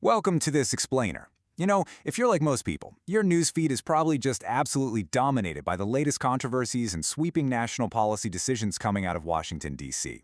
Welcome to this explainer. If you're like most people, your newsfeed is probably just absolutely dominated by the latest controversies and sweeping national policy decisions coming out of Washington, D.C.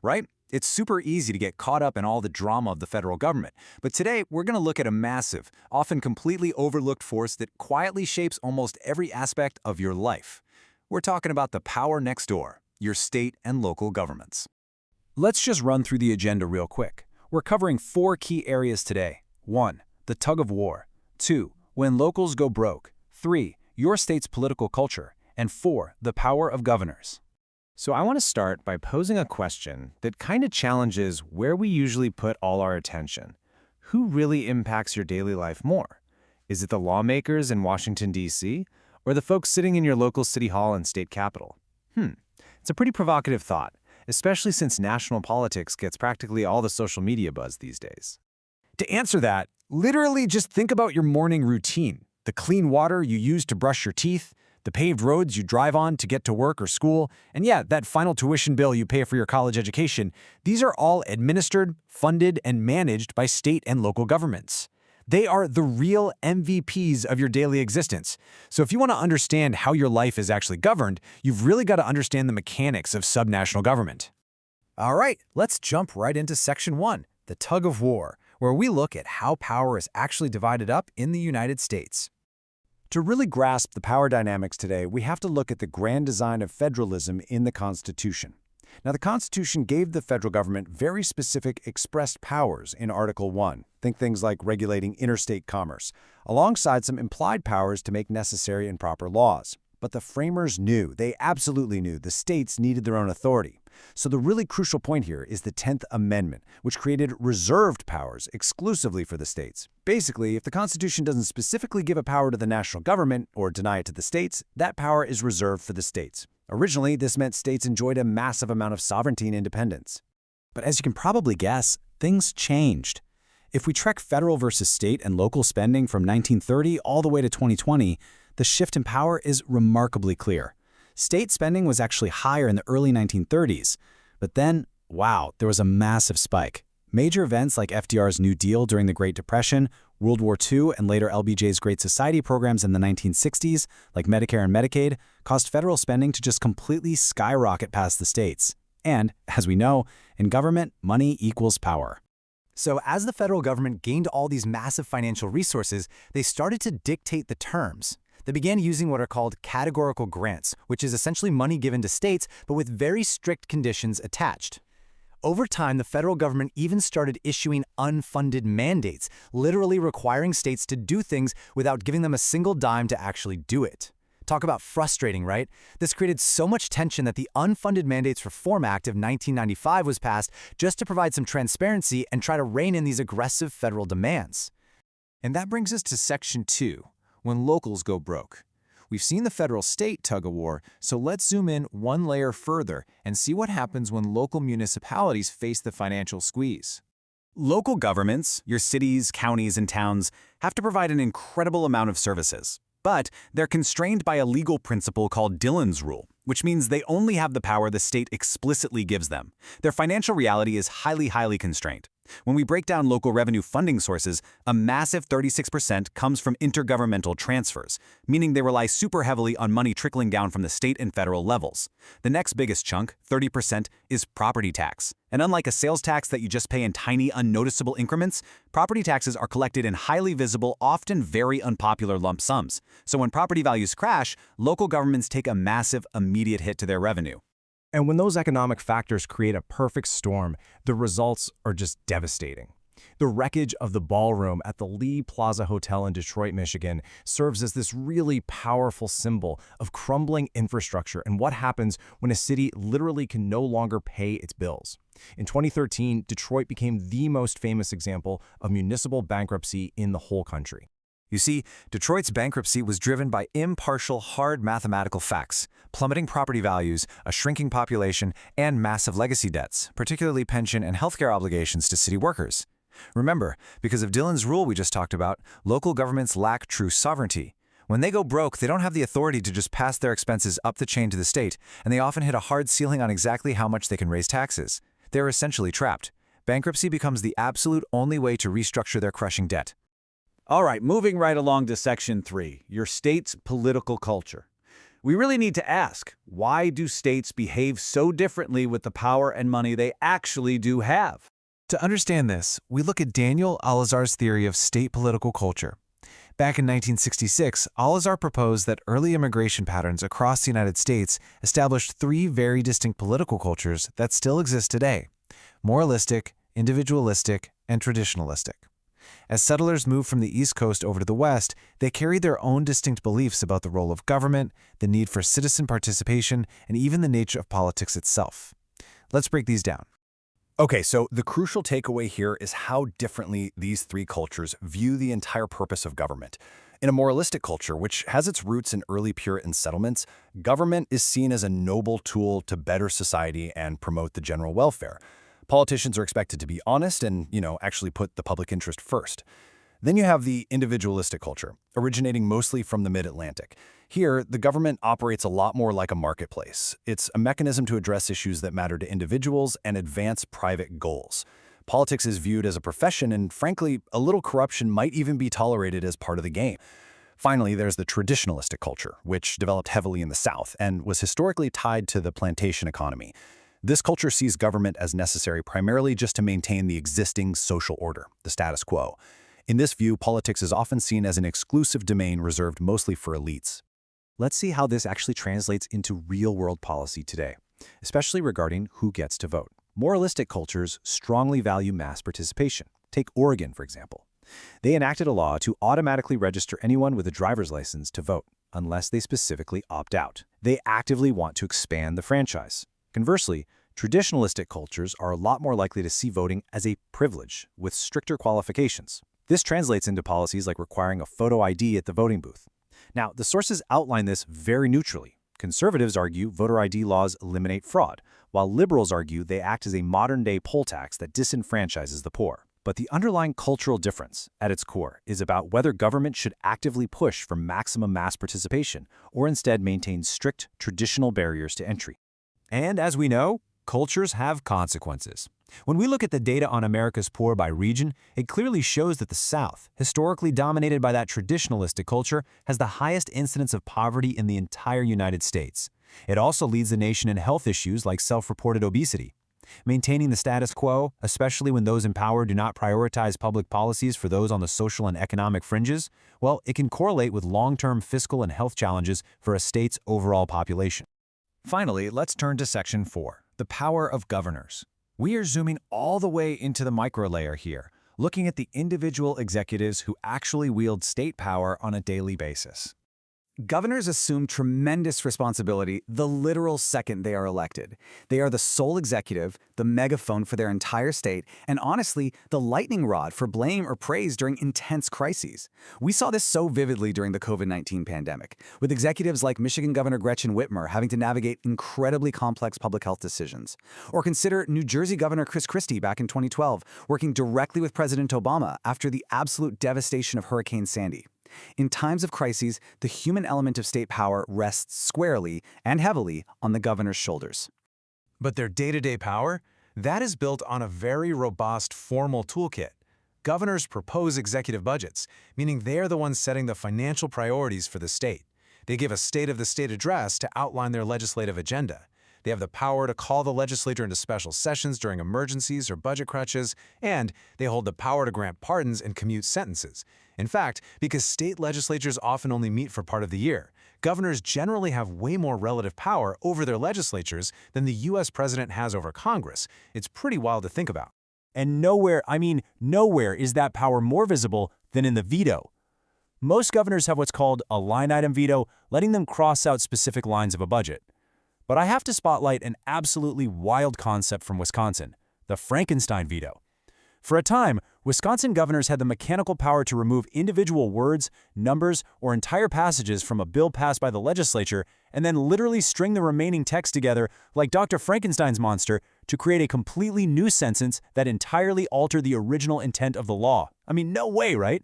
Right? It's super easy to get caught up in all the drama of the federal government, but today we're going to look at a massive, often completely overlooked force that quietly shapes almost every aspect of your life. We're talking about the power next door, your state and local governments. Let's just run through the agenda real quick. We're covering 4 key areas today. 1. The tug of war. 2. When locals go broke. 3. Your state's political culture. And 4. The power of governors. So I want to start by posing a question that kind of challenges where we usually put all our attention. Who really impacts your daily life more? Is it the lawmakers in Washington, D.C., or the folks sitting in your local city hall and state capitol? It's a pretty provocative thought, especially since national politics gets practically all the social media buzz these days. To answer that, literally just think about your morning routine. The clean water you use to brush your teeth, the paved roads you drive on to get to work or school, and yeah, that final tuition bill you pay for your college education. These are all administered, funded, and managed by state and local governments. They are the real MVPs of your daily existence. So if you want to understand how your life is actually governed, you've really got to understand the mechanics of subnational government. All right, let's jump right into Section 1, the tug of war, where we look at how power is actually divided up in the United States. To really grasp the power dynamics today, we have to look at the grand design of federalism in the Constitution. Now, the Constitution gave the federal government very specific expressed powers in Article 1. Think things like regulating interstate commerce, alongside some implied powers to make necessary and proper laws. But the framers knew, they absolutely knew, the states needed their own authority. So the really crucial point here is the 10th Amendment, which created reserved powers exclusively for the states. Basically, if the Constitution doesn't specifically give a power to the national government or deny it to the states, that power is reserved for the states. Originally, this meant states enjoyed a massive amount of sovereignty and independence. But as you can probably guess, things changed. If we track federal versus state and local spending from 1930 all the way to 2020, the shift in power is remarkably clear. State spending was actually higher in the early 1930s, but then, wow, there was a massive spike. Major events like FDR's New Deal during the Great Depression, World War II, and later LBJ's Great Society programs in the 1960s, like Medicare and Medicaid, caused federal spending to just completely skyrocket past the states. And, as we know, in government, money equals power. So as the federal government gained all these massive financial resources, they started to dictate the terms. They began using what are called categorical grants, which is essentially money given to states, but with very strict conditions attached. Over time, the federal government even started issuing unfunded mandates, literally requiring states to do things without giving them a single dime to actually do it. Talk about frustrating, right? This created so much tension that the Unfunded Mandates Reform Act of 1995 was passed just to provide some transparency and try to rein in these aggressive federal demands. And that brings us to Section 2, when locals go broke. We've seen the federal-state tug-of-war, so let's zoom in one layer further and see what happens when local municipalities face the financial squeeze. Local governments, your cities, counties, and towns, have to provide an incredible amount of services. But they're constrained by a legal principle called Dillon's Rule, which means they only have the power the state explicitly gives them. Their financial reality is highly constrained. When we break down local revenue funding sources, a massive 36% comes from intergovernmental transfers, meaning they rely super heavily on money trickling down from the state and federal levels. The next biggest chunk, 30%, is property tax. And unlike a sales tax that you just pay in tiny, unnoticeable increments, property taxes are collected in highly visible, often very unpopular lump sums. So when property values crash, local governments take a massive, immediate hit to their revenue. And when those economic factors create a perfect storm, the results are just devastating. The wreckage of the ballroom at the Lee Plaza Hotel in Detroit, Michigan, serves as this really powerful symbol of crumbling infrastructure and what happens when a city literally can no longer pay its bills. In 2013, Detroit became the most famous example of municipal bankruptcy in the whole country. You see, Detroit's bankruptcy was driven by impartial, hard mathematical facts, plummeting property values, a shrinking population, and massive legacy debts, particularly pension and healthcare obligations to city workers. Remember, because of Dillon's Rule we just talked about, local governments lack true sovereignty. When they go broke, they don't have the authority to just pass their expenses up the chain to the state, and they often hit a hard ceiling on exactly how much they can raise taxes. They're essentially trapped. Bankruptcy becomes the absolute only way to restructure their crushing debt. All right, moving right along to Section 3, your state's political culture. We really need to ask, why do states behave so differently with the power and money they actually do have? To understand this, we look at Daniel Alazar's theory of state political culture. Back in 1966, Alazar proposed that early immigration patterns across the United States established three very distinct political cultures that still exist today: moralistic, individualistic, and traditionalistic. As settlers moved from the East Coast over to the West, they carried their own distinct beliefs about the role of government, the need for citizen participation, and even the nature of politics itself. Let's break these down. Okay, so the crucial takeaway here is how differently these three cultures view the entire purpose of government. In a moralistic culture, which has its roots in early Puritan settlements, government is seen as a noble tool to better society and promote the general welfare. Politicians are expected to be honest and, actually put the public interest first. Then you have the individualistic culture, originating mostly from the mid-Atlantic. Here, the government operates a lot more like a marketplace. It's a mechanism to address issues that matter to individuals and advance private goals. Politics is viewed as a profession, and frankly, a little corruption might even be tolerated as part of the game. Finally, there's the traditionalistic culture, which developed heavily in the South and was historically tied to the plantation economy. This culture sees government as necessary primarily just to maintain the existing social order, the status quo. In this view, politics is often seen as an exclusive domain reserved mostly for elites. Let's see how this actually translates into real-world policy today, especially regarding who gets to vote. Moralistic cultures strongly value mass participation. Take Oregon, for example. They enacted a law to automatically register anyone with a driver's license to vote, unless they specifically opt out. They actively want to expand the franchise. Conversely, traditionalistic cultures are a lot more likely to see voting as a privilege, with stricter qualifications. This translates into policies like requiring a photo ID at the voting booth. Now, the sources outline this very neutrally. Conservatives argue voter ID laws eliminate fraud, while liberals argue they act as a modern-day poll tax that disenfranchises the poor. But the underlying cultural difference, at its core, is about whether government should actively push for maximum mass participation or instead maintain strict traditional barriers to entry. And as we know, cultures have consequences. When we look at the data on America's poor by region, it clearly shows that the South, historically dominated by that traditionalistic culture, has the highest incidence of poverty in the entire United States. It also leads the nation in health issues like self-reported obesity. Maintaining the status quo, especially when those in power do not prioritize public policies for those on the social and economic fringes, well, it can correlate with long-term fiscal and health challenges for a state's overall population. Finally, let's turn to Section 4, the power of governors. We are zooming all the way into the micro layer here, looking at the individual executives who actually wield state power on a daily basis. Governors assume tremendous responsibility the literal second they are elected. They are the sole executive, the megaphone for their entire state, and honestly, the lightning rod for blame or praise during intense crises. We saw this so vividly during the COVID-19 pandemic, with executives like Michigan Governor Gretchen Whitmer having to navigate incredibly complex public health decisions. Or consider New Jersey Governor Chris Christie back in 2012, working directly with President Obama after the absolute devastation of Hurricane Sandy. In times of crises, the human element of state power rests squarely and heavily on the governor's shoulders. But their day-to-day power? That is built on a very robust formal toolkit. Governors propose executive budgets, meaning they are the ones setting the financial priorities for the state. They give a State of the State address to outline their legislative agenda. They have the power to call the legislature into special sessions during emergencies or budget crunches, and they hold the power to grant pardons and commute sentences. In fact, because state legislatures often only meet for part of the year, governors generally have way more relative power over their legislatures than the U.S. president has over Congress. It's pretty wild to think about. And nowhere is that power more visible than in the veto. Most governors have what's called a line item veto, letting them cross out specific lines of a budget. But I have to spotlight an absolutely wild concept from Wisconsin, the Frankenstein veto. For a time, Wisconsin governors had the mechanical power to remove individual words, numbers, or entire passages from a bill passed by the legislature and then literally string the remaining text together like Dr. Frankenstein's monster to create a completely new sentence that entirely altered the original intent of the law. I mean, no way, right?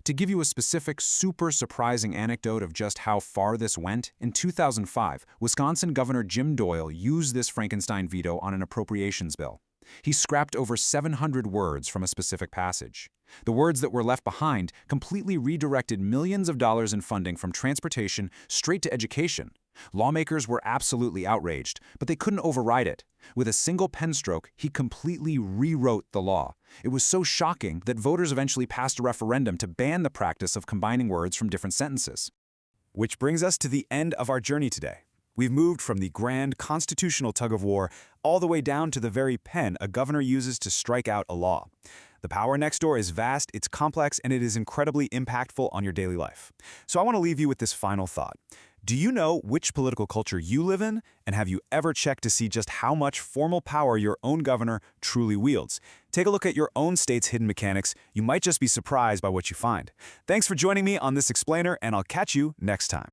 To give you a specific, super surprising anecdote of just how far this went, in 2005, Wisconsin Governor Jim Doyle used this Frankenstein veto on an appropriations bill. He scrapped over 700 words from a specific passage. The words that were left behind completely redirected millions of dollars in funding from transportation straight to education. Lawmakers were absolutely outraged, but they couldn't override it. With a single pen stroke, he completely rewrote the law. It was so shocking that voters eventually passed a referendum to ban the practice of combining words from different sentences. Which brings us to the end of our journey today. We've moved from the grand constitutional tug-of-war all the way down to the very pen a governor uses to strike out a law. The power next door is vast, it's complex, and it is incredibly impactful on your daily life. So I want to leave you with this final thought. Do you know which political culture you live in? And have you ever checked to see just how much formal power your own governor truly wields? Take a look at your own state's hidden mechanics. You might just be surprised by what you find. Thanks for joining me on this explainer, and I'll catch you next time.